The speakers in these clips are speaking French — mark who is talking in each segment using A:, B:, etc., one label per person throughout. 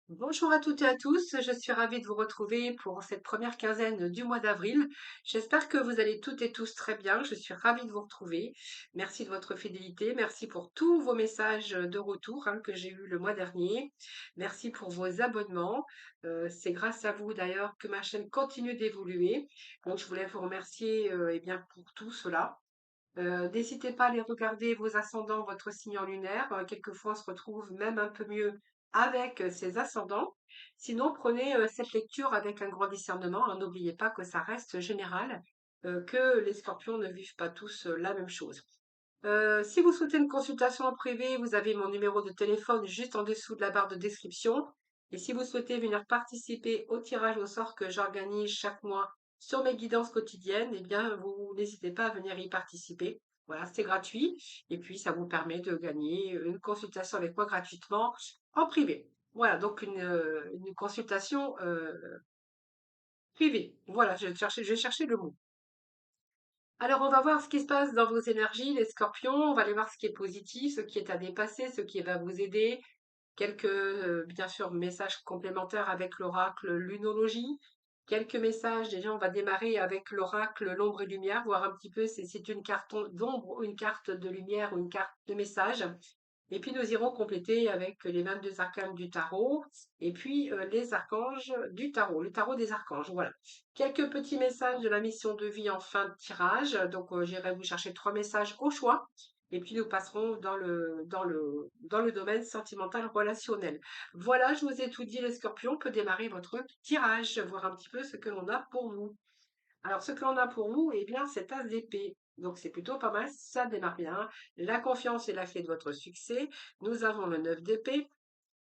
A: Bonjour à toutes et à tous, je suis ravie de vous retrouver pour cette première quinzaine du mois d'avril. J'espère que vous allez toutes et tous très bien, je suis ravie de vous retrouver. Merci de votre fidélité, merci pour tous vos messages de retour que j'ai eus le mois dernier. Merci pour vos abonnements. C'est grâce à vous d'ailleurs que ma chaîne continue d'évoluer. Donc je voulais vous remercier eh bien, pour tout cela. N'hésitez pas à aller regarder vos ascendants, votre signe lunaire. Quelquefois, on se retrouve même un peu mieux avec ses ascendants. Sinon, prenez cette lecture avec un grand discernement, hein. N'oubliez pas que ça reste général, que les scorpions ne vivent pas tous la même chose. Si vous souhaitez une consultation en privé, vous avez mon numéro de téléphone juste en dessous de la barre de description. Et si vous souhaitez venir participer au tirage au sort que j'organise chaque mois sur mes guidances quotidiennes, eh bien, vous n'hésitez pas à venir y participer. Voilà, c'est gratuit. Et puis, ça vous permet de gagner une consultation avec moi gratuitement en privé. Voilà, donc une consultation privée. Voilà, je cherchais le mot. Alors, on va voir ce qui se passe dans vos énergies, les scorpions. On va aller voir ce qui est positif, ce qui est à dépasser, ce qui va vous aider. Quelques, bien sûr, messages complémentaires avec l'oracle lunologie. Quelques messages, déjà, on va démarrer avec l'oracle l'ombre et lumière, voir un petit peu si c'est une carte d'ombre ou une carte de lumière ou une carte de message. Et puis nous irons compléter avec les 22 arcanes du tarot et puis les archanges du tarot, le tarot des archanges. Voilà. Quelques petits messages de la mission de vie en fin de tirage. Donc j'irai vous chercher trois messages au choix. Et puis nous passerons dans le domaine sentimental relationnel. Voilà, je vous ai tout dit, les scorpions. On peut démarrer votre tirage, voir un petit peu ce que l'on a pour vous. Alors, ce que l'on a pour vous, eh bien, c'est as d'épée. Donc, c'est plutôt pas mal, ça démarre bien. La confiance est la clé de votre succès. Nous avons le 9 d'épée,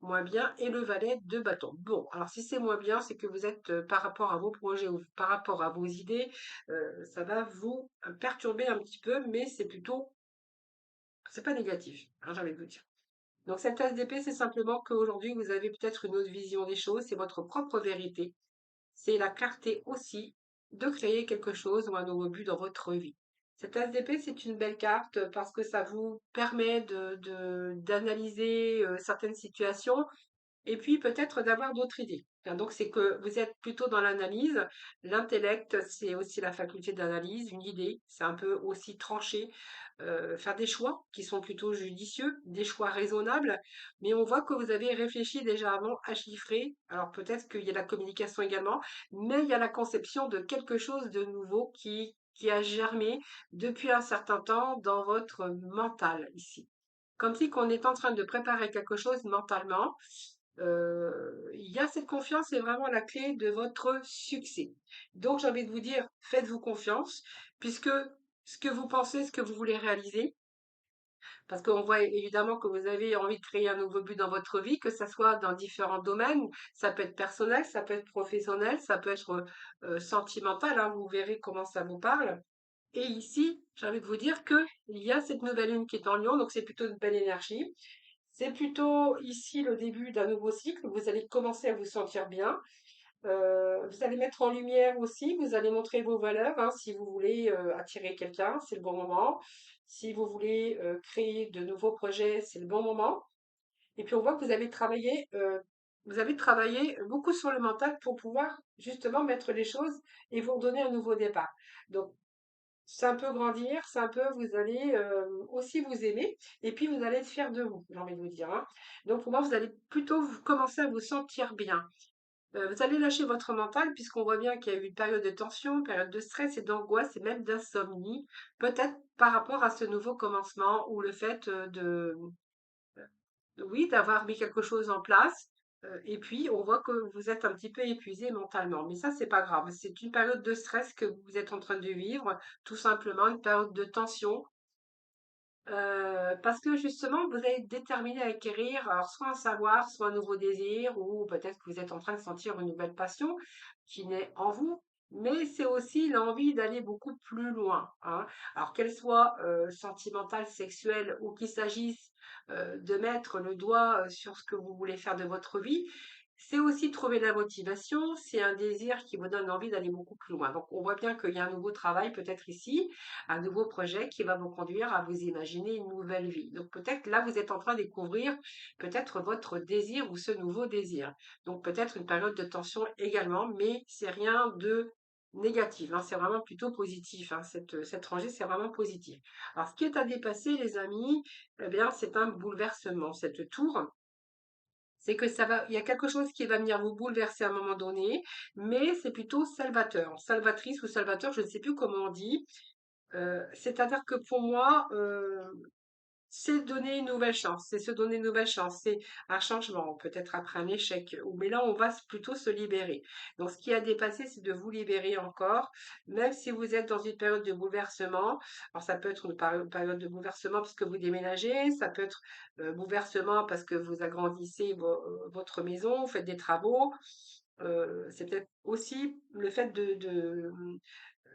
A: moins bien, et le valet de bâton. Bon, alors si c'est moins bien, c'est que vous êtes, par rapport à vos projets ou par rapport à vos idées, ça va vous perturber un petit peu, mais c'est plutôt, c'est pas négatif, j'ai envie de vous dire. Donc, cette as d'épée, c'est simplement qu'aujourd'hui, vous avez peut-être une autre vision des choses, c'est votre propre vérité. C'est la clarté aussi de créer quelque chose ou un nouveau but dans votre vie. Cette as d'épée, c'est une belle carte parce que ça vous permet d'analyser certaines situations et puis peut-être d'avoir d'autres idées. Donc c'est que vous êtes plutôt dans l'analyse. L'intellect, c'est aussi la faculté d'analyse, une idée. C'est un peu aussi trancher, faire des choix qui sont plutôt judicieux, des choix raisonnables. Mais on voit que vous avez réfléchi déjà avant à chiffrer. Alors peut-être qu'il y a la communication également, mais il y a la conception de quelque chose de nouveau qui a germé depuis un certain temps dans votre mental ici. Comme si qu'on est en train de préparer quelque chose mentalement. Il y a cette confiance, c'est vraiment la clé de votre succès. Donc, j'ai envie de vous dire, faites-vous confiance, puisque ce que vous pensez, ce que vous voulez réaliser, parce qu'on voit évidemment que vous avez envie de créer un nouveau but dans votre vie, que ça soit dans différents domaines. Ça peut être personnel, ça peut être professionnel, ça peut être sentimental, hein, vous verrez comment ça vous parle. Et ici, j'ai envie de vous dire que il y a cette nouvelle lune qui est en Lion, donc c'est plutôt une belle énergie. C'est plutôt ici le début d'un nouveau cycle. Vous allez commencer à vous sentir bien. Vous allez mettre en lumière aussi, vous allez montrer vos valeurs, hein. Si vous voulez attirer quelqu'un, c'est le bon moment. Si vous voulez créer de nouveaux projets, c'est le bon moment. Et puis on voit que vous avez travaillé beaucoup sur le mental pour pouvoir justement mettre les choses et vous redonner un nouveau départ. Donc c'est un peu grandir, c'est un peu, vous allez aussi vous aimer, et puis vous allez être fier de vous, j'ai envie de vous dire, hein. Donc pour moi, vous allez plutôt commencer à vous sentir bien. Vous allez lâcher votre mental, puisqu'on voit bien qu'il y a eu une période de tension, une période de stress et d'angoisse, et même d'insomnie, peut-être par rapport à ce nouveau commencement, ou le fait oui, d'avoir mis quelque chose en place. Et puis, on voit que vous êtes un petit peu épuisé mentalement. Mais ça, c'est pas grave. C'est une période de stress que vous êtes en train de vivre, tout simplement, une période de tension. Parce que justement, vous êtes déterminé à acquérir alors soit un savoir, soit un nouveau désir, ou peut-être que vous êtes en train de sentir une nouvelle passion qui naît en vous, mais c'est aussi l'envie d'aller beaucoup plus loin, hein. Alors qu'elle soit sentimentale, sexuelle, ou qu'il s'agisse de mettre le doigt sur ce que vous voulez faire de votre vie, C'est aussi trouver la motivation, c'est un désir qui vous donne envie d'aller beaucoup plus loin. Donc, on voit bien qu'il y a un nouveau travail peut-être ici, un nouveau projet qui va vous conduire à vous imaginer une nouvelle vie. Donc, peut-être là, vous êtes en train de découvrir peut-être votre désir ou ce nouveau désir. Donc, peut-être une période de tension également, mais c'est rien de négatif, hein, c'est vraiment plutôt positif, hein, cette rangée, c'est vraiment positif. Alors, ce qui est à dépasser, les amis, eh bien, c'est un bouleversement. Cette tour, c'est que ça va, il y a quelque chose qui va venir vous bouleverser à un moment donné, mais c'est plutôt salvateur, salvatrice ou salvateur, je ne sais plus comment on dit. C'est-à-dire que pour moi, c'est donner une nouvelle chance, c'est se donner une nouvelle chance, c'est un changement, peut-être après un échec, mais là, on va plutôt se libérer. Donc, ce qui a dépassé, c'est de vous libérer encore, même si vous êtes dans une période de bouleversement. Alors, ça peut être une période de bouleversement parce que vous déménagez, ça peut être bouleversement parce que vous agrandissez votre maison, vous faites des travaux. C'est peut-être aussi le fait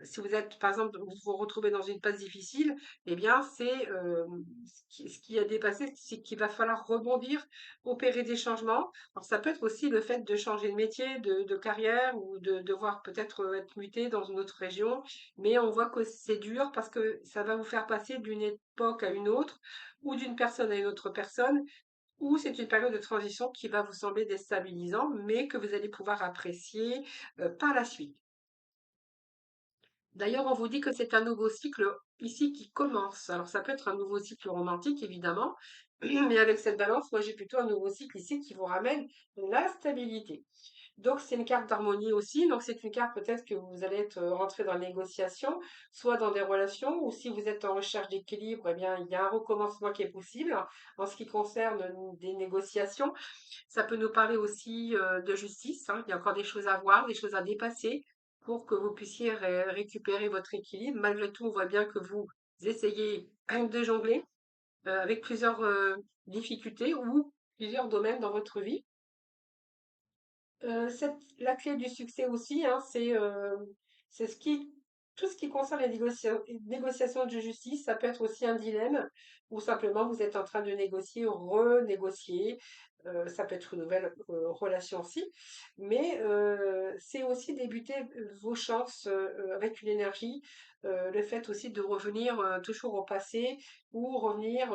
A: si vous êtes, par exemple, vous vous retrouvez dans une passe difficile, eh bien, c'est ce qui a dépassé, c'est qu'il va falloir rebondir, opérer des changements. Alors, ça peut être aussi le fait de changer de métier, de carrière ou de devoir peut-être être muté dans une autre région. Mais on voit que c'est dur parce que ça va vous faire passer d'une époque à une autre ou d'une personne à une autre personne. Ou c'est une période de transition qui va vous sembler déstabilisant, mais que vous allez pouvoir apprécier par la suite. D'ailleurs, on vous dit que c'est un nouveau cycle ici qui commence. Alors, ça peut être un nouveau cycle romantique, évidemment, mais avec cette balance, moi j'ai plutôt un nouveau cycle ici qui vous ramène la stabilité. Donc, c'est une carte d'harmonie aussi. Donc, c'est une carte peut-être que vous allez être rentré dans la négociation, soit dans des relations, ou si vous êtes en recherche d'équilibre, eh bien, il y a un recommencement qui est possible en ce qui concerne des négociations. Ça peut nous parler aussi de justice, hein. Il y a encore des choses à voir, des choses à dépasser pour que vous puissiez récupérer votre équilibre. Malgré tout, on voit bien que vous essayez de jongler avec plusieurs difficultés ou plusieurs domaines dans votre vie. La clé du succès aussi, hein, c'est tout ce qui concerne les négociations de justice. Ça peut être aussi un dilemme ou simplement vous êtes en train de négocier, renégocier. Ça peut être une nouvelle relation aussi, mais c'est aussi débuter vos chances avec une énergie. Le fait aussi de revenir toujours au passé ou revenir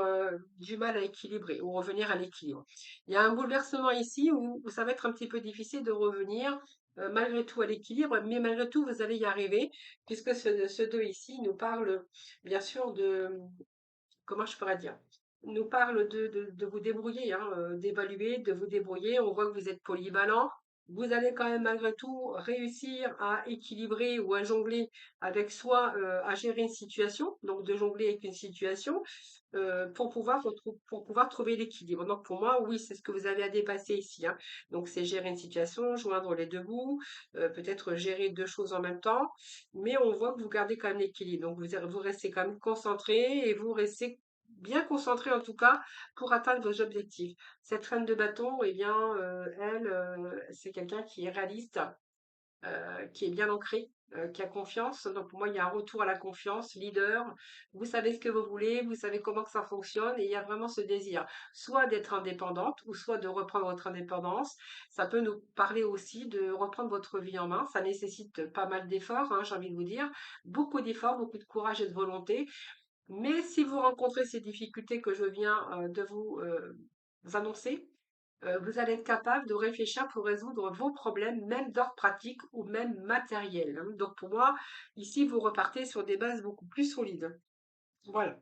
A: du mal à équilibrer ou revenir à l'équilibre. Il y a un bouleversement ici où ça va être un petit peu difficile de revenir malgré tout à l'équilibre, mais malgré tout, vous allez y arriver, puisque ce 2 ici nous parle bien sûr comment je pourrais dire, nous parle de vous débrouiller, hein, d'évaluer, de vous débrouiller. On voit que vous êtes polyvalent. Vous allez quand même malgré tout réussir à équilibrer ou à jongler avec soi, à gérer une situation, donc de jongler avec une situation pour pouvoir trouver l'équilibre. Donc pour moi, oui, c'est ce que vous avez à dépasser ici, hein. Donc c'est gérer une situation, joindre les deux bouts, peut-être gérer deux choses en même temps, mais on voit que vous gardez quand même l'équilibre. Donc vous restez quand même concentré et vous restez bien concentré en tout cas pour atteindre vos objectifs. Cette reine de bâton, eh bien, elle, c'est quelqu'un qui est réaliste, qui est bien ancré, qui a confiance. Donc pour moi, il y a un retour à la confiance, leader. Vous savez ce que vous voulez, vous savez comment que ça fonctionne, et il y a vraiment ce désir, soit d'être indépendante, ou soit de reprendre votre indépendance. Ça peut nous parler aussi de reprendre votre vie en main. Ça nécessite pas mal d'efforts, hein, j'ai envie de vous dire, beaucoup d'efforts, beaucoup de courage et de volonté. Mais si vous rencontrez ces difficultés que je viens de vous annoncer, vous allez être capable de réfléchir pour résoudre vos problèmes, même d'ordre pratique ou même matériel, hein. Donc pour moi, ici, vous repartez sur des bases beaucoup plus solides. Voilà.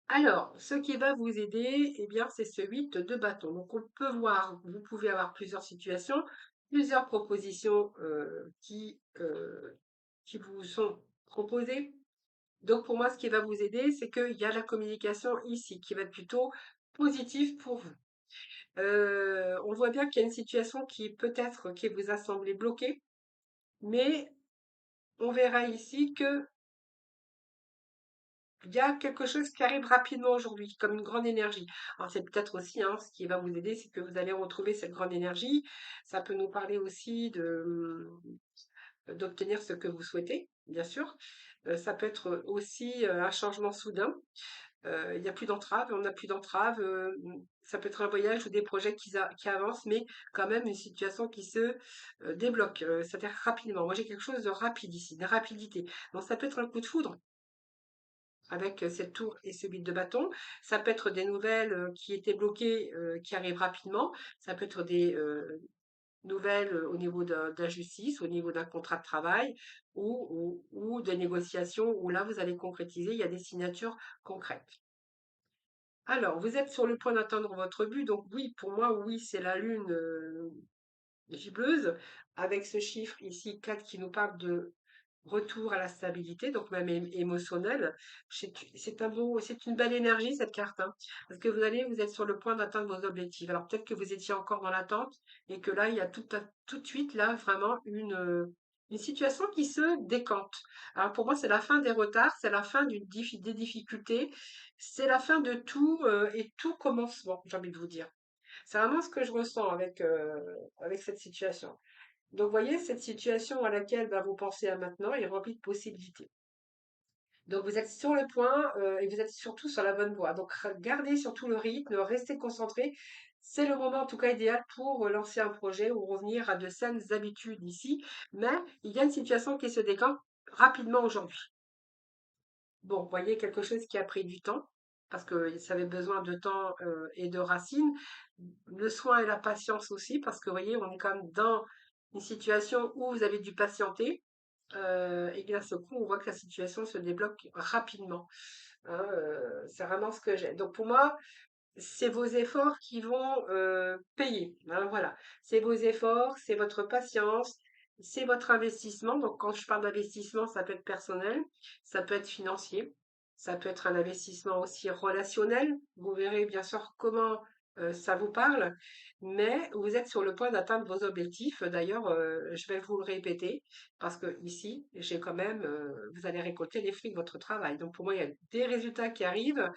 A: Alors, ce qui va vous aider, eh bien, c'est ce 8 de bâton. Donc on peut voir, vous pouvez avoir plusieurs situations, plusieurs propositions qui vous sont proposées. Donc pour moi, ce qui va vous aider, c'est qu'il y a la communication ici, qui va être plutôt positive pour vous. On voit bien qu'il y a une situation qui vous a semblé bloquée, mais on verra ici que il y a quelque chose qui arrive rapidement aujourd'hui, comme une grande énergie. Alors c'est peut-être aussi, hein, ce qui va vous aider, c'est que vous allez retrouver cette grande énergie. Ça peut nous parler aussi d'obtenir ce que vous souhaitez, bien sûr. Ça peut être aussi un changement soudain. Il n'y a plus d'entrave, on n'a plus d'entrave. Ça peut être un voyage ou des projets qui avancent, mais quand même une situation qui se débloque, c'est-à-dire rapidement. Moi, j'ai quelque chose de rapide ici, de rapidité. Donc, ça peut être un coup de foudre avec cette tour et ce huit de bâton. Ça peut être des nouvelles qui étaient bloquées, qui arrivent rapidement. Ça peut être des nouvelles au niveau de la justice, au niveau d'un contrat de travail ou des négociations où là, vous allez concrétiser, il y a des signatures concrètes. Alors, vous êtes sur le point d'atteindre votre but, donc oui, pour moi, oui, c'est la lune gibleuse, avec ce chiffre ici 4 qui nous parle de retour à la stabilité, donc même émotionnelle. C'est une belle énergie cette carte, hein, parce que vous êtes sur le point d'atteindre vos objectifs. Alors peut-être que vous étiez encore dans l'attente et que là, il y a tout de suite là vraiment une situation qui se décante. Alors pour moi, c'est la fin des retards, c'est la fin des difficultés, c'est la fin de tout et tout commencement, j'ai envie de vous dire. C'est vraiment ce que je ressens avec cette situation. Donc, vous voyez, cette situation à laquelle vous pensez à maintenant est remplie de possibilités. Donc, vous êtes sur le point et vous êtes surtout sur la bonne voie. Donc, gardez surtout le rythme, restez concentré. C'est le moment, en tout cas, idéal pour lancer un projet ou revenir à de saines habitudes ici. Mais il y a une situation qui se décante rapidement aujourd'hui. Bon, vous voyez, quelque chose qui a pris du temps, parce que ça avait besoin de temps et de racines. Le soin et la patience aussi, parce que vous voyez, on est quand même dans une situation où vous avez dû patienter, et d'un seul coup, on voit que la situation se débloque rapidement. Hein, c'est vraiment ce que j'ai. Donc pour moi, c'est vos efforts qui vont payer. Hein, voilà. C'est vos efforts, c'est votre patience, c'est votre investissement. Donc, quand je parle d'investissement, ça peut être personnel, ça peut être financier, ça peut être un investissement aussi relationnel. Vous verrez bien sûr comment ça vous parle, mais vous êtes sur le point d'atteindre vos objectifs. D'ailleurs, je vais vous le répéter parce que ici, j'ai quand même, vous allez récolter les fruits de votre travail. Donc, pour moi, il y a des résultats qui arrivent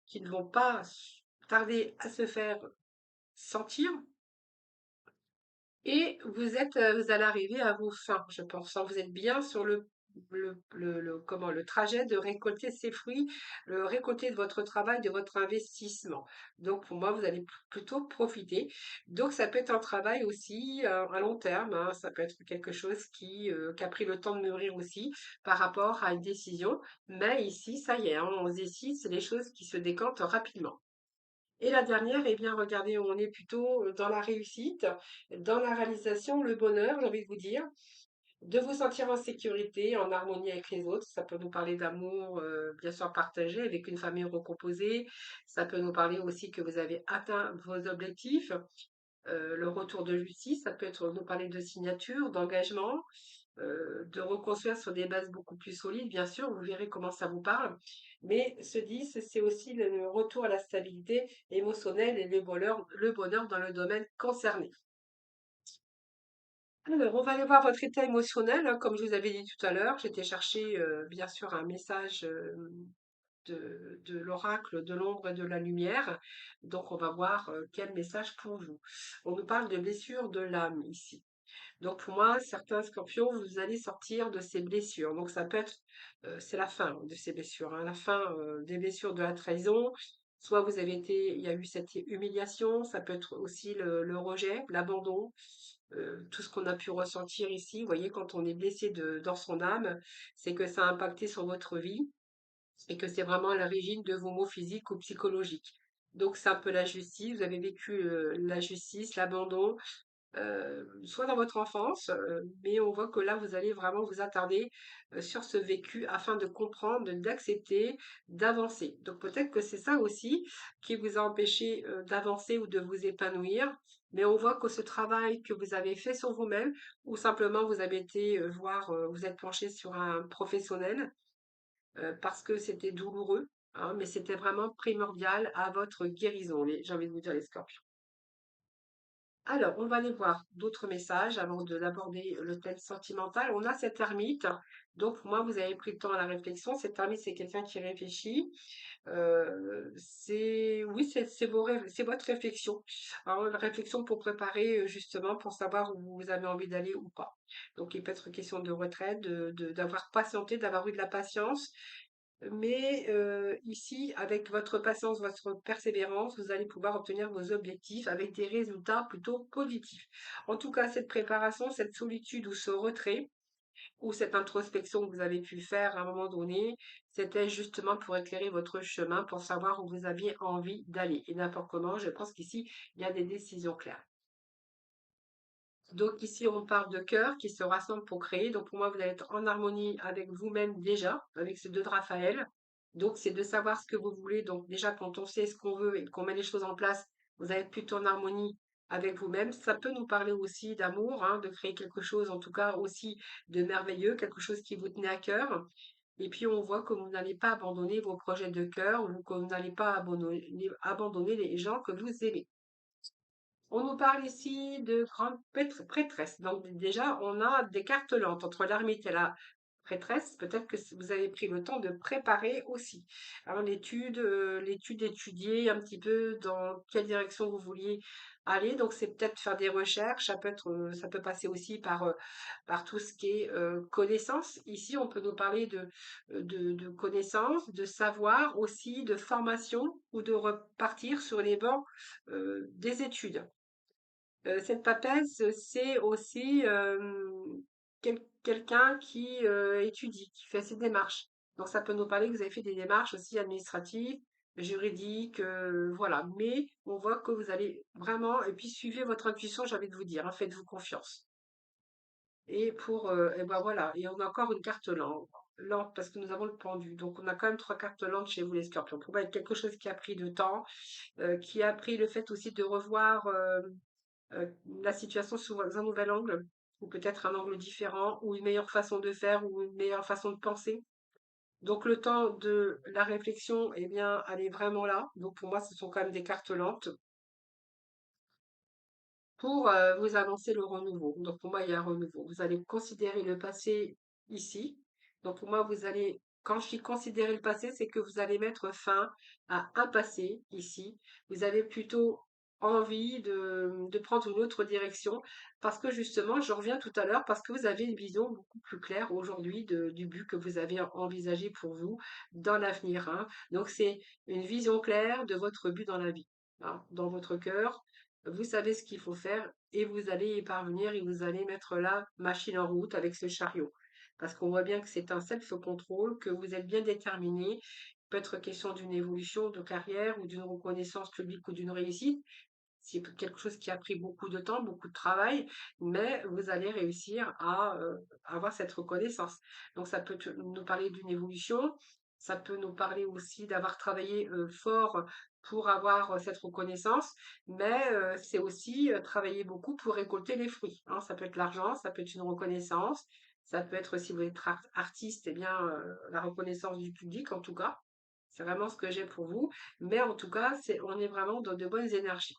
A: qui ne vont pas tarder à se faire sentir et vous allez arriver à vos fins, je pense, hein. Vous êtes bien sur le trajet de récolter ces fruits, le récolter de votre travail, de votre investissement. Donc, pour moi, vous allez plutôt profiter. Donc, ça peut être un travail aussi à long terme, hein. Ça peut être quelque chose qui a pris le temps de mûrir aussi par rapport à une décision. Mais ici, ça y est, hein, on se décide, c'est les choses qui se décantent rapidement. Et la dernière, eh bien, regardez, on est plutôt dans la réussite, dans la réalisation, le bonheur, j'ai envie de vous dire, de vous sentir en sécurité, en harmonie avec les autres. Ça peut nous parler d'amour, bien sûr, partagé avec une famille recomposée. Ça peut nous parler aussi que vous avez atteint vos objectifs, le retour de justice. Ça peut être nous parler de signature, d'engagement, de reconstruire sur des bases beaucoup plus solides, bien sûr, vous verrez comment ça vous parle. Mais ce 10, c'est aussi le retour à la stabilité émotionnelle et le bonheur dans le domaine concerné. Alors, on va aller voir votre état émotionnel, hein, comme je vous avais dit tout à l'heure. J'étais chercher, bien sûr, un message de l'oracle de l'ombre et de la lumière. Donc, on va voir quel message pour vous. On nous parle de blessures de l'âme ici. Donc pour moi, certains scorpions, vous allez sortir de ces blessures. Donc ça peut être, c'est la fin de ces blessures, hein, la fin des blessures de la trahison. Soit vous avez été, il y a eu cette humiliation, ça peut être aussi le rejet, l'abandon, tout ce qu'on a pu ressentir ici. Vous voyez, quand on est blessé dans son âme, c'est que ça a impacté sur votre vie et que c'est vraiment à l'origine de vos maux physiques ou psychologiques. Donc c'est un peu la justice, vous avez vécu la justice, l'abandon, soit dans votre enfance, mais on voit que là, vous allez vraiment vous attarder sur ce vécu afin de comprendre, d'accepter, d'avancer. Donc peut-être que c'est ça aussi qui vous a empêché d'avancer ou de vous épanouir, mais on voit que ce travail que vous avez fait sur vous-même, ou simplement vous avez été voir, vous êtes penché sur un professionnel parce que c'était douloureux, hein, mais c'était vraiment primordial à votre guérison, j'ai envie de vous dire les scorpions. Alors, on va aller voir d'autres messages avant d'aborder le thème sentimental. On a cette ermite. Donc, pour moi, vous avez pris le temps à la réflexion. Cette ermite, c'est quelqu'un qui réfléchit. Oui, c'est votre réflexion. Alors, une réflexion pour préparer, justement, pour savoir où vous avez envie d'aller ou pas. Donc, il peut être question de retraite, d'avoir patienté, d'avoir eu de la patience Mais ici, avec votre patience, votre persévérance, vous allez pouvoir obtenir vos objectifs avec des résultats plutôt positifs. En tout cas, cette préparation, cette solitude ou ce retrait, ou cette introspection que vous avez pu faire à un moment donné, c'était justement pour éclairer votre chemin, pour savoir où vous aviez envie d'aller. Et n'importe comment, je pense qu'ici, il y a des décisions claires. Donc ici, on parle de cœur qui se rassemble pour créer. Donc pour moi, vous allez être en harmonie avec vous-même déjà, avec ce 2 de Raphaël. Donc c'est de savoir ce que vous voulez. Donc déjà, quand on sait ce qu'on veut et qu'on met les choses en place, vous allez être plutôt en harmonie avec vous-même. Ça peut nous parler aussi d'amour, hein, de créer quelque chose, en tout cas aussi de merveilleux, quelque chose qui vous tenait à cœur. Et puis on voit que vous n'allez pas abandonner vos projets de cœur ou que vous n'allez pas abandonner les gens que vous aimez. On nous parle ici de grande prêtresse. Donc déjà, on a des cartes lentes entre l'ermite et la prêtresse. Peut-être que vous avez pris le temps de préparer aussi, hein, l'étude d'étudier un petit peu dans quelle direction vous vouliez aller. Donc c'est peut-être faire des recherches. Ça peut passer aussi par tout ce qui est connaissance. Ici, on peut nous parler de connaissances, de savoir aussi, de formation ou de repartir sur les bancs des études. Cette papesse, c'est aussi quelqu'un qui étudie, qui fait ses démarches. Donc ça peut nous parler que vous avez fait des démarches aussi administratives, juridiques, voilà. Mais on voit que vous allez vraiment, et puis suivez votre intuition, j'ai envie de vous dire, hein, faites-vous confiance. Et ben voilà, et on a encore une carte lente parce que nous avons le pendu. Donc on a quand même 3 cartes lentes chez vous les scorpions. Pour moi, il y a quelque chose qui a pris de temps, qui a pris le fait aussi de revoir la situation sous un nouvel angle, ou peut-être un angle différent, ou une meilleure façon de faire, ou une meilleure façon de penser. Donc le temps de la réflexion, eh bien, elle est vraiment là. Donc pour moi, ce sont quand même des cartes lentes pour vous annoncer le renouveau. Donc pour moi, il y a un renouveau. Vous allez considérer le passé ici. Donc pour moi, quand je dis considérer le passé, c'est que vous allez mettre fin à un passé ici. Vous avez plutôt envie de prendre une autre direction parce que justement, je reviens tout à l'heure, parce que vous avez une vision beaucoup plus claire aujourd'hui du but que vous avez envisagé pour vous dans l'avenir, hein. Donc c'est une vision claire de votre but dans la vie, hein, dans votre cœur. Vous savez ce qu'il faut faire et vous allez y parvenir et vous allez mettre la machine en route avec ce chariot. Parce qu'on voit bien que c'est un self-control, que vous êtes bien déterminé. Il peut être question d'une évolution de carrière ou d'une reconnaissance publique ou d'une réussite. C'est quelque chose qui a pris beaucoup de temps, beaucoup de travail, mais vous allez réussir à avoir cette reconnaissance. Donc ça peut nous parler d'une évolution, ça peut nous parler aussi d'avoir travaillé fort pour avoir cette reconnaissance, mais c'est aussi travailler beaucoup pour récolter les fruits, hein. Ça peut être l'argent, ça peut être une reconnaissance, ça peut être, si vous êtes artiste, eh bien la reconnaissance du public en tout cas. C'est vraiment ce que j'ai pour vous. Mais en tout cas, on est vraiment dans de bonnes énergies.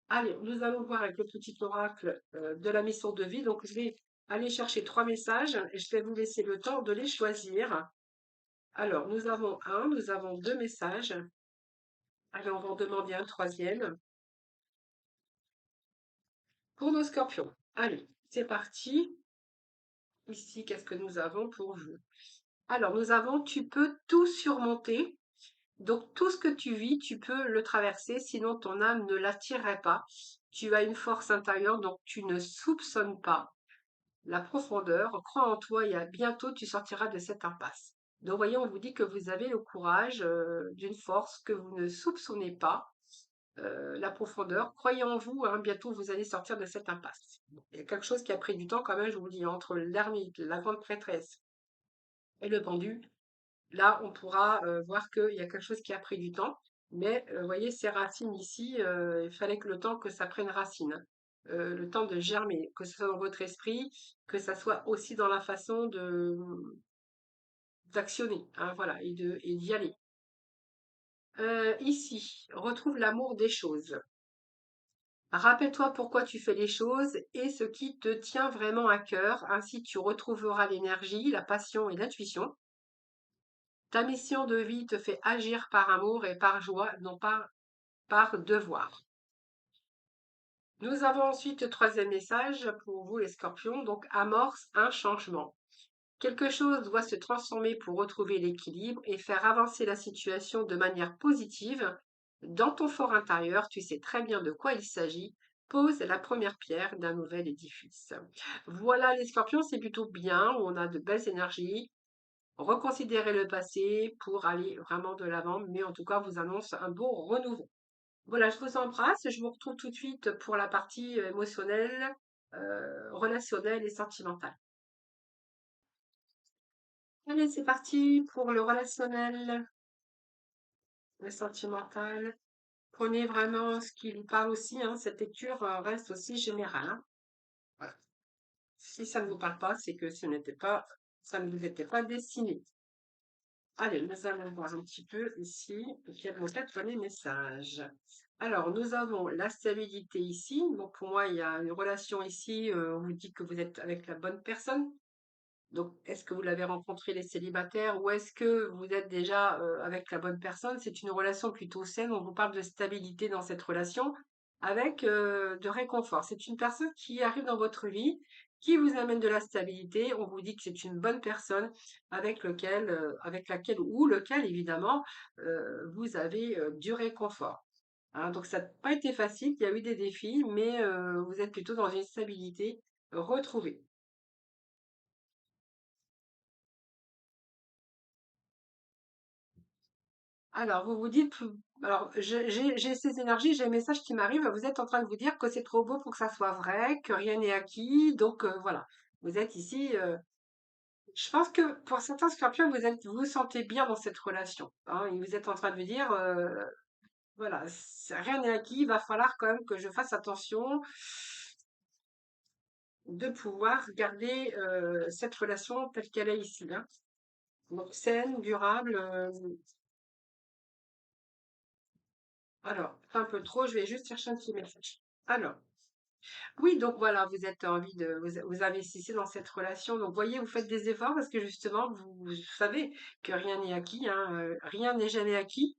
A: Allez, nous allons voir avec le petit oracle de la mission de vie. Donc, je vais aller chercher 3 messages et je vais vous laisser le temps de les choisir. Alors, nous avons nous avons 2 messages. Allez, on va en demander un troisième pour nos scorpions. Allez, c'est parti. Ici, qu'est-ce que nous avons pour vous? Alors, nous avons, tu peux tout surmonter. Donc, tout ce que tu vis, tu peux le traverser, sinon ton âme ne l'attirerait pas. Tu as une force intérieure, donc tu ne soupçonnes pas la profondeur. Crois en toi et bientôt tu sortiras de cette impasse. Donc, voyez, on vous dit que vous avez le courage d'une force que vous ne soupçonnez pas, la profondeur. Croyez en vous, hein, bientôt vous allez sortir de cette impasse. Bon, il y a quelque chose qui a pris du temps quand même, je vous dis, entre l'ermite, la grande prêtresse et le pendu. Là, on pourra voir qu'il y a quelque chose qui a pris du temps. Mais vous voyez, ces racines ici, il fallait que le temps que ça prenne racine, le temps de germer, que ce soit dans votre esprit, que ça soit aussi dans la façon d'actionner, hein, voilà, et d'y aller. Ici, retrouve l'amour des choses. Rappelle-toi pourquoi tu fais les choses et ce qui te tient vraiment à cœur. Ainsi, tu retrouveras l'énergie, la passion et l'intuition. Ta mission de vie te fait agir par amour et par joie, non pas par devoir. Nous avons ensuite le troisième message pour vous les scorpions, donc amorce un changement. Quelque chose doit se transformer pour retrouver l'équilibre et faire avancer la situation de manière positive. Dans ton fort intérieur, tu sais très bien de quoi il s'agit. Pose la première pierre d'un nouvel édifice. Voilà, les scorpions, c'est plutôt bien. On a de belles énergies. Reconsidérez le passé pour aller vraiment de l'avant, mais en tout cas, vous annonce un beau renouveau. Voilà, je vous embrasse. Je vous retrouve tout de suite pour la partie émotionnelle, relationnelle et sentimentale. Allez, c'est parti pour le relationnel, le sentimental. Prenez vraiment ce qui vous parle aussi, hein. Cette lecture reste aussi générale, hein. Voilà. Si ça ne vous parle pas, c'est que ça ne vous était pas destiné. Allez, nous allons voir un petit peu ici quels vont être les messages. Alors, nous avons la stabilité ici. Donc, pour moi, il y a une relation ici. On vous dit que vous êtes avec la bonne personne. Donc, est-ce que vous l'avez rencontré les célibataires ou est-ce que vous êtes déjà avec la bonne personne? C'est une relation plutôt saine. On vous parle de stabilité dans cette relation avec de réconfort. C'est une personne qui arrive dans votre vie, qui vous amène de la stabilité. On vous dit que c'est une bonne personne avec laquelle ou lequel, évidemment, vous avez du réconfort. Hein, donc, ça n'a pas été facile. Il y a eu des défis, mais vous êtes plutôt dans une stabilité retrouvée. Alors, vous vous dites, alors j'ai ces énergies, j'ai un message qui m'arrive, vous êtes en train de vous dire que c'est trop beau pour que ça soit vrai, que rien n'est acquis, donc voilà. Vous êtes ici, je pense que pour certains scorpions, vous vous sentez bien dans cette relation, hein, et vous êtes en train de vous dire, voilà, rien n'est acquis, il va falloir quand même que je fasse attention de pouvoir garder cette relation telle qu'elle est ici, hein. Donc saine, durable. Alors, un peu trop, je vais juste chercher un petit message. Alors. Oui, donc voilà, vous êtes envie de, vous investissez dans cette relation. Donc, voyez, vous faites des efforts parce que justement, vous savez que rien n'est acquis, hein, rien n'est jamais acquis,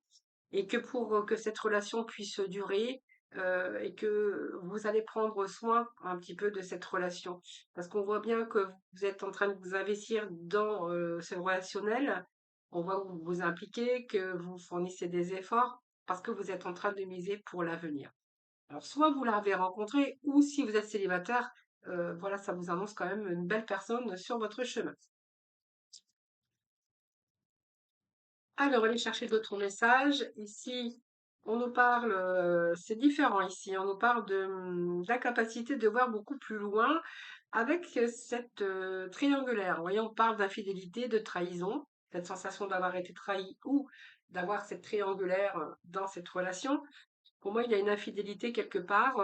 A: et que pour que cette relation puisse durer, et que vous allez prendre soin un petit peu de cette relation. Parce qu'on voit bien que vous êtes en train de vous investir dans ce relationnel. On voit que vous vous impliquez, que vous fournissez des efforts parce que vous êtes en train de miser pour l'avenir. Alors, soit vous l'avez rencontré, ou si vous êtes célibataire, voilà, ça vous annonce quand même une belle personne sur votre chemin. Alors, allez chercher d'autres messages. Ici, on nous parle, c'est différent ici, on nous parle de la capacité de voir beaucoup plus loin avec cette triangulaire. Vous voyez, on parle d'infidélité, de trahison, cette sensation d'avoir été trahi ou d'avoir cette triangulaire dans cette relation. Pour moi, il y a une infidélité quelque part,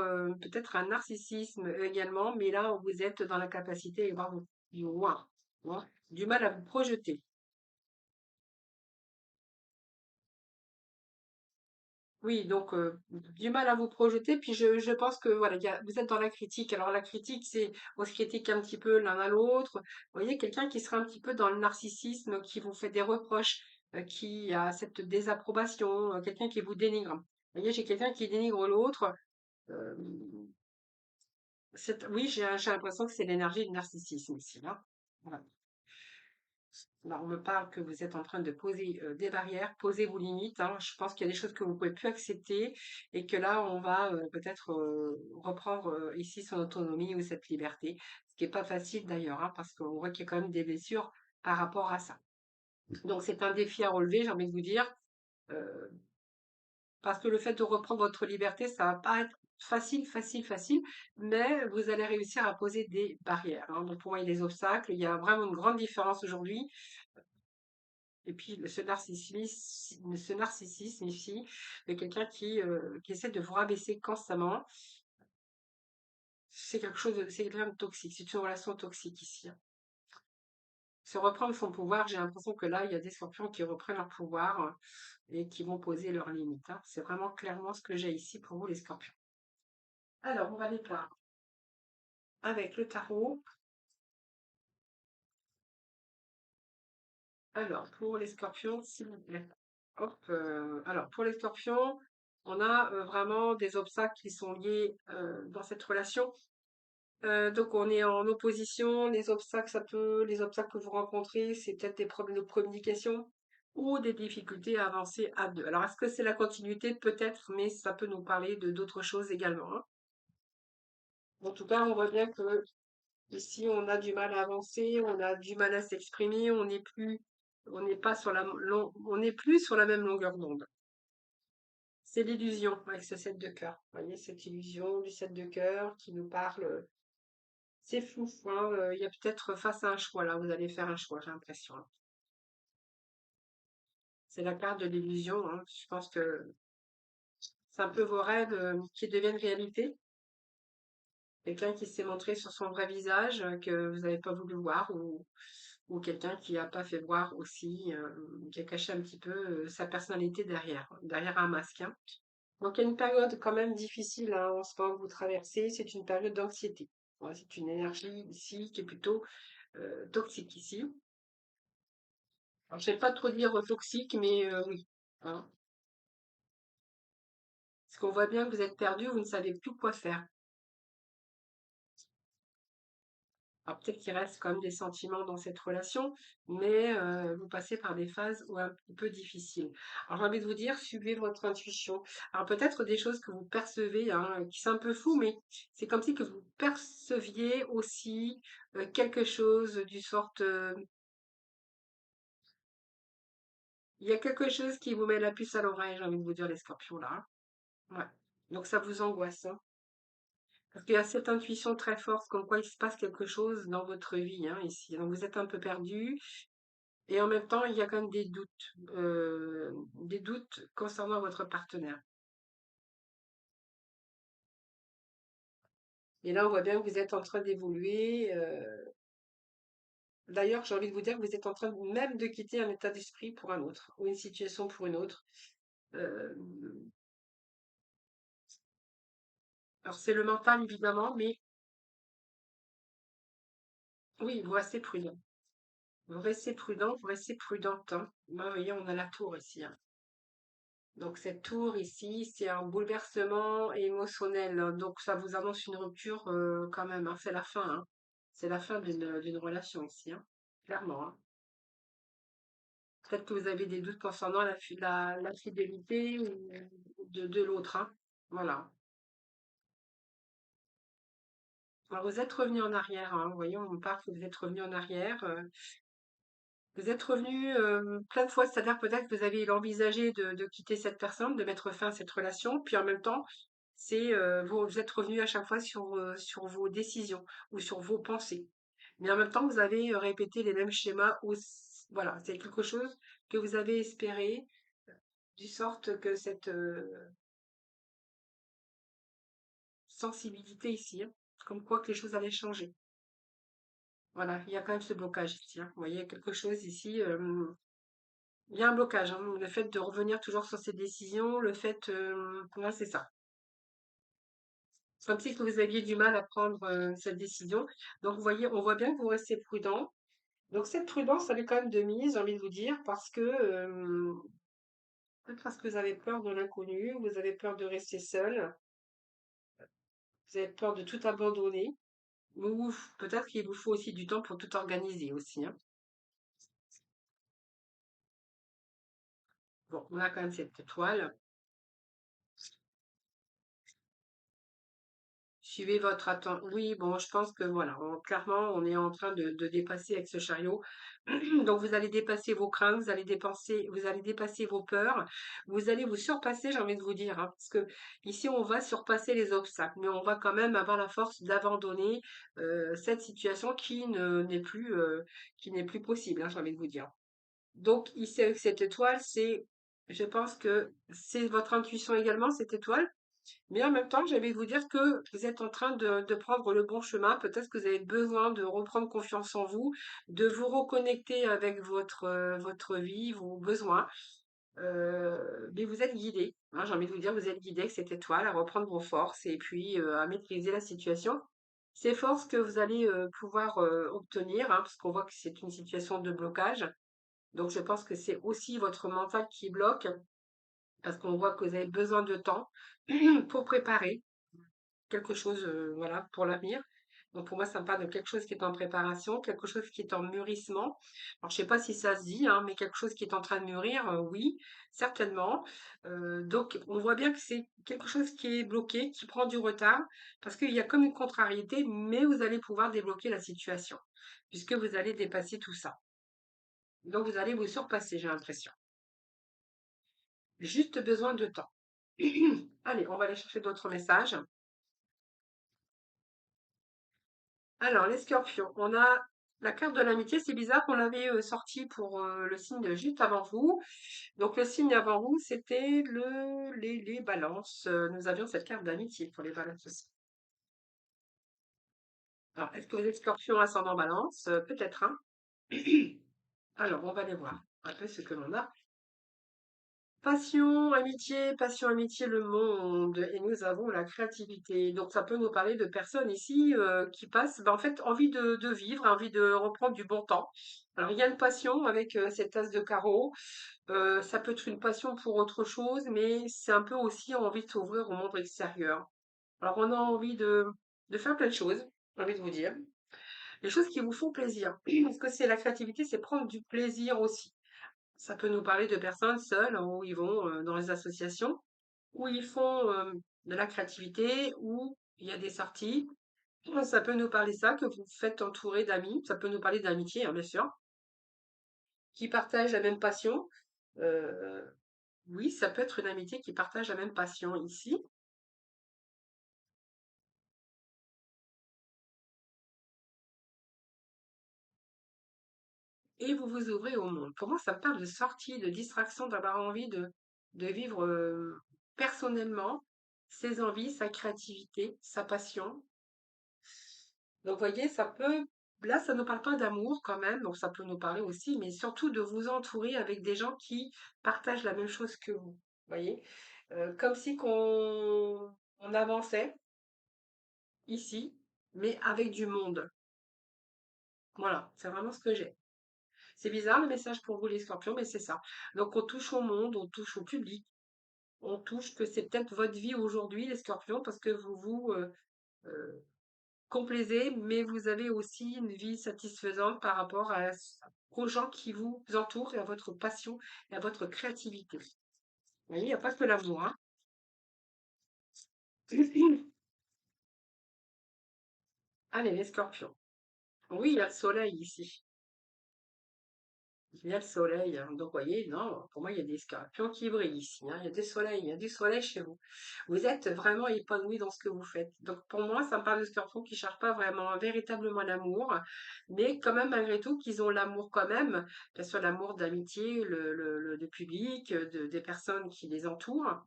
A: peut-être un narcissisme également, mais là, vous êtes dans la capacité de voir plus loin, hein, du mal à vous projeter. Oui, donc du mal à vous projeter. Puis je pense que voilà, vous êtes dans la critique. Alors la critique, c'est on se critique un petit peu l'un à l'autre. Vous voyez, quelqu'un qui serait un petit peu dans le narcissisme, qui vous fait des reproches, qui a cette désapprobation, quelqu'un qui vous dénigre. Vous voyez, j'ai quelqu'un qui dénigre l'autre. euh, Oui, j'ai l'impression que c'est l'énergie du narcissisme ici, là. Voilà. Là, on me parle que vous êtes en train de poser des barrières, poser vos limites, hein. Je pense qu'il y a des choses que vous ne pouvez plus accepter et que là, on va peut-être reprendre ici son autonomie ou cette liberté, ce qui n'est pas facile d'ailleurs, hein, parce qu'on voit qu'il y a quand même des blessures par rapport à ça. Donc, c'est un défi à relever, j'ai envie de vous dire. euh, Parce que le fait de reprendre votre liberté, ça va pas être facile, mais vous allez réussir à poser des barrières, hein. Donc pour moi, il y a des obstacles, il y a vraiment une grande différence aujourd'hui. Et puis ce narcissisme ici, de quelqu'un qui essaie de vous rabaisser constamment, c'est quelqu'un de toxique, c'est une relation toxique ici, hein. Se reprendre son pouvoir, j'ai l'impression que là, il y a des scorpions qui reprennent leur pouvoir et qui vont poser leurs limites, hein. C'est vraiment clairement ce que j'ai ici pour vous, les scorpions. Alors, on va les voir avec le tarot. Alors, pour les scorpions, s'il vous plaît. Hop, alors, pour les scorpions, on a vraiment des obstacles qui sont liés dans cette relation. Donc on est en opposition, les obstacles que vous rencontrez, c'est peut-être des problèmes de communication ou des difficultés à avancer à deux. Alors est-ce que c'est la continuité? Peut-être, mais ça peut nous parler de d'autres choses également, hein. En tout cas, on voit bien que ici, on a du mal à avancer, on a du mal à s'exprimer, on n'est pas sur on n'est plus sur la même longueur d'onde. C'est l'illusion avec ce 7 de cœur. Vous voyez, cette illusion du 7 de cœur qui nous parle. C'est flou, hein, il y a peut-être face à un choix là, vous allez faire un choix, j'ai l'impression, hein. C'est la carte de l'illusion, hein. Je pense que c'est un peu vos rêves qui deviennent réalité. Quelqu'un qui s'est montré sur son vrai visage, que vous n'avez pas voulu voir, ou quelqu'un qui n'a pas fait voir aussi, qui a caché un petit peu sa personnalité derrière un masque, hein. Donc il y a une période quand même difficile, hein, en ce moment que vous traversez, c'est une période d'anxiété. Ouais, c'est une énergie ici qui est plutôt toxique ici. Alors, je vais pas trop dire toxique, mais oui, hein. Parce qu'on voit bien que vous êtes perdu, vous ne savez plus quoi faire. Alors peut-être qu'il reste quand même des sentiments dans cette relation, mais vous passez par des phases un petit peu difficiles. Alors j'ai envie de vous dire, suivez votre intuition. Alors peut-être des choses que vous percevez, hein, qui sont un peu fous, mais c'est comme si que vous perceviez aussi quelque chose du sorte. Il y a quelque chose qui vous met la puce à l'oreille, j'ai envie de vous dire, les scorpions là, hein. Ouais. Donc ça vous angoisse, hein. Parce qu'il y a cette intuition très forte, comme quoi il se passe quelque chose dans votre vie, hein, ici. Donc vous êtes un peu perdu, et en même temps, il y a quand même des doutes concernant votre partenaire. Et là, on voit bien que vous êtes en train d'évoluer. D'ailleurs, j'ai envie de vous dire que vous êtes en train même de quitter un état d'esprit pour un autre, ou une situation pour une autre. Euh, alors c'est le mental, évidemment, mais oui, vous restez prudent. Vous restez prudent, vous restez prudente, hein. Là, vous voyez, on a la tour ici, hein. Donc cette tour ici, c'est un bouleversement émotionnel, hein. Donc ça vous annonce une rupture quand même, hein. C'est la fin, hein. C'est la fin d'une relation ici, hein. Clairement, hein. Peut-être que vous avez des doutes concernant la fidélité ou de l'autre, hein. Voilà. Alors vous êtes revenu en arrière, hein. Vous voyez, on parle que vous êtes revenu en arrière. Vous êtes revenu plein de fois, c'est-à-dire peut-être que vous avez envisagé de quitter cette personne, de mettre fin à cette relation, puis en même temps, vous êtes revenu à chaque fois sur vos décisions ou sur vos pensées. Mais en même temps, vous avez répété les mêmes schémas. Voilà, c'est quelque chose que vous avez espéré, du sorte que cette sensibilité ici, hein, comme quoi que les choses allaient changer. Voilà, il y a quand même ce blocage ici, hein. Vous voyez, il y a quelque chose ici. Il y a un blocage, hein. Le fait de revenir toujours sur ses décisions, le fait, ouais, c'est ça. C'est comme si que vous aviez du mal à prendre cette décision. Donc, vous voyez, on voit bien que vous restez prudent. Donc, cette prudence, elle est quand même de mise, j'ai envie de vous dire, parce que peut-être parce que vous avez peur de l'inconnu, vous avez peur de rester seul, vous avez peur de tout abandonner, ou peut-être qu'il vous faut aussi du temps pour tout organiser aussi, hein. Bon, on a quand même cette étoile. Suivez votre attente. Oui, bon, je pense que voilà, clairement, on est en train de dépasser avec ce chariot. Donc, vous allez dépasser vos craintes, vous allez dépasser vos peurs, vous allez vous surpasser, j'ai envie de vous dire, hein, parce que ici, on va surpasser les obstacles, mais on va quand même avoir la force d'abandonner cette situation qui n'est plus possible, hein, j'ai envie de vous dire. Donc, ici, avec cette étoile, je pense que c'est votre intuition également, cette étoile. Mais en même temps, j'ai envie de vous dire que vous êtes en train de prendre le bon chemin. Peut-être que vous avez besoin de reprendre confiance en vous, de vous reconnecter avec votre vie, vos besoins. Mais vous êtes guidé, hein, j'ai envie de vous dire, vous êtes guidé avec cette étoile à reprendre vos forces et puis à maîtriser la situation. Ces forces que vous allez pouvoir obtenir, hein, parce qu'on voit que c'est une situation de blocage. Donc je pense que c'est aussi votre mental qui bloque, parce qu'on voit que vous avez besoin de temps pour préparer quelque chose, voilà, pour l'avenir. Donc pour moi, ça me parle de quelque chose qui est en préparation, quelque chose qui est en mûrissement. Alors je sais pas si ça se dit, hein, mais quelque chose qui est en train de mûrir, oui, certainement. Donc on voit bien que c'est quelque chose qui est bloqué, qui prend du retard, parce qu'il y a comme une contrariété, mais vous allez pouvoir débloquer la situation, puisque vous allez dépasser tout ça. Donc vous allez vous surpasser, j'ai l'impression. Juste besoin de temps. Allez, on va aller chercher d'autres messages. Alors, les scorpions, on a la carte de l'amitié. C'est bizarre qu'on l'avait sortie pour le signe juste avant vous. Donc, le signe avant vous, c'était les balances. Nous avions cette carte d'amitié pour les balances aussi. Alors, est-ce que vous êtes scorpion ascendant balance? Peut-être, hein. Alors, on va aller voir un peu ce que l'on a. Passion, amitié, le monde. Et nous avons la créativité. Donc, ça peut nous parler de personnes ici qui passent, en fait, envie de vivre, envie de reprendre du bon temps. Alors, il y a une passion avec cette tasse de carreau. Ça peut être une passion pour autre chose, mais c'est un peu aussi envie de s'ouvrir au monde extérieur. Alors, on a envie de faire plein de choses, j'ai envie de vous dire. Les choses qui vous font plaisir. Parce que c'est la créativité, c'est prendre du plaisir aussi. Ça peut nous parler de personnes seules où ils vont dans les associations, où ils font de la créativité, où il y a des sorties. Ça peut nous parler ça, que vous faites entourer d'amis. Ça peut nous parler d'amitié, hein, bien sûr, qui partagent la même passion. Euh, oui, ça peut être une amitié qui partage la même passion ici. Et vous vous ouvrez au monde. Pour moi, ça me parle de sortie, de distraction, d'avoir envie de vivre personnellement ses envies, sa créativité, sa passion. Donc, vous voyez, ça peut, là, ça ne nous parle pas d'amour quand même, donc ça peut nous parler aussi, mais surtout de vous entourer avec des gens qui partagent la même chose que vous. Voyez. Comme si on avançait ici, mais avec du monde. Voilà, c'est vraiment ce que j'ai. C'est bizarre le message pour vous les scorpions, mais c'est ça. Donc on touche au monde, on touche au public, on touche que c'est peut-être votre vie aujourd'hui les scorpions, parce que vous vous euh, complaisez, mais vous avez aussi une vie satisfaisante par rapport aux gens qui vous entourent et à votre passion et à votre créativité. Vous voyez, il n'y a pas que l'amour, hein. Allez, les scorpions. Oui, il y a le soleil ici. Il y a le soleil, hein. Donc, vous voyez, non, pour moi, il y a des scorpions qui brillent ici, hein. Il y a du soleil, il y a du soleil chez vous. Vous êtes vraiment épanoui dans ce que vous faites. Donc, pour moi, ça me parle de scorpions qui ne cherchent pas vraiment, véritablement l'amour, mais quand même, malgré tout, qu'ils ont l'amour quand même, bien sûr, l'amour d'amitié, du public, des personnes qui les entourent.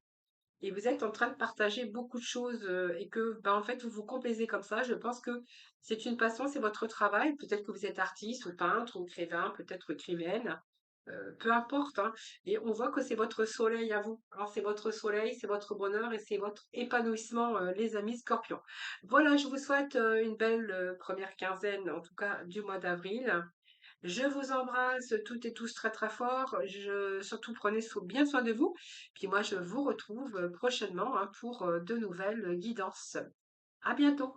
A: Et vous êtes en train de partager beaucoup de choses et que, en fait, vous vous complaisez comme ça. Je pense que c'est une passion, c'est votre travail. Peut-être que vous êtes artiste ou peintre ou écrivain, peut-être écrivaine, peu importe, hein. Et on voit que c'est votre soleil à vous, hein. C'est votre soleil, c'est votre bonheur et c'est votre épanouissement, les amis scorpions. Voilà, je vous souhaite une belle première quinzaine, en tout cas du mois d'avril. Je vous embrasse toutes et tous très très fort. Surtout prenez bien soin de vous. Puis moi, je vous retrouve prochainement hein, pour de nouvelles guidances. À bientôt.